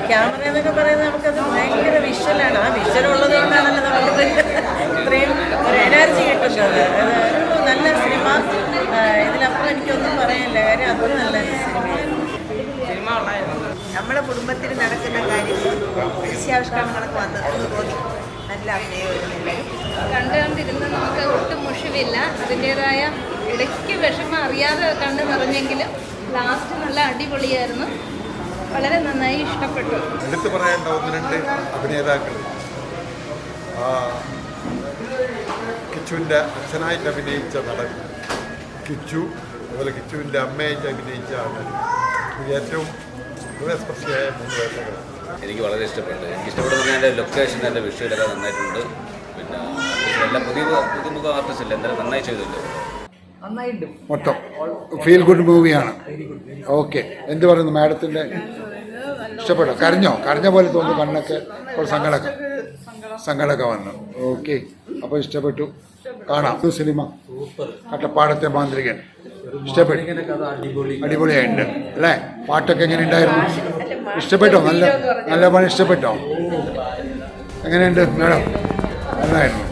Camera എന്നൊക്കെ പറയുന്നത് നമുക്കത് ഭയങ്കര വിഷ്വലാണ്. ആ വിഷ്വൽ ഉള്ളത് കൊണ്ടാണല്ലോ നമുക്ക് ഇത്രയും ഒരു എനർജി കിട്ടുന്നത്. അത് ഒരു നല്ല സിനിമ. ഇതിലപ്പുറം എനിക്കൊന്നും പറയാനില്ല. കാര്യം അത്ര നല്ലൊരു സിനിമയായിരുന്നു. നമ്മുടെ കുടുംബത്തിൽ നടക്കുന്ന കാര്യങ്ങൾ ദൃശ്യാവിഷ്കരണങ്ങളൊക്കെ വന്ന് തോന്നി. നല്ല അഭിനയമില്ല. കണ്ടുകൊണ്ടിരുന്ന് നമുക്ക് ഒട്ടും മുഷിവില്ല. അതിൻ്റേതായ ഇടയ്ക്ക് വിഷമം അറിയാതെ കണ്ടു നിറഞ്ഞെങ്കിലും ലാസ്റ്റ് നല്ല അടിപൊളിയായിരുന്നു. വളരെ നന്നായി ഇഷ്ടപ്പെട്ടു. എടുത്തു പറയേണ്ട ഒന്ന് രണ്ട് അഭിനേതാക്കൾ കിച്ചുവിൻ്റെ അച്ഛനായിട്ട് അഭിനയിച്ച നടൻ കിച്ചു, അതുപോലെ കിച്ചുവിൻ്റെ അമ്മയായിട്ട് അഭിനയിച്ച ആൾ, ഏറ്റവും ഹൃദയസ്പർശിയായ 3 വേഷങ്ങൾ എനിക്ക് വളരെ ഇഷ്ടപ്പെട്ടു. എനിക്കിഷ്ടപ്പെട്ടു പറഞ്ഞാൽ എൻ്റെ ലൊക്കേഷൻ, എൻ്റെ വിഷ്വലൊക്കെ നന്നായിട്ടുണ്ട്. പിന്നെ എല്ലാം പുതുമുഖ ആർട്ടിസ്റ്റ് എന്തായാലും നന്നായി ചെയ്തല്ലോ. മൊത്തം ഫീൽ ഗുഡ് മൂവിയാണ്. ഓക്കെ, എന്ത് പറയുന്നു മാഡത്തിൻ്റെ? ഇഷ്ടപ്പെട്ടോ? കരഞ്ഞ പോലെ തോന്നുന്നു. കണ്ണൊക്കെ ഇപ്പോൾ സങ്കടമൊക്കെ വന്നു. ഓക്കെ, അപ്പോൾ ഇഷ്ടപ്പെട്ടു. കാണാം. സിനിമ കട്ടപ്പാടത്തെ മാന്ത്രികൻ ഇഷ്ടപ്പെട്ടു. അടിപൊളിയായിട്ടുണ്ട് അല്ലേ? പാട്ടൊക്കെ എങ്ങനെ ഉണ്ടായിരുന്നു? ഇഷ്ടപ്പെട്ടോ? നല്ല പണി ഇഷ്ടപ്പെട്ടോ? എങ്ങനെയുണ്ട് മാഡം? നന്നായിരുന്നു.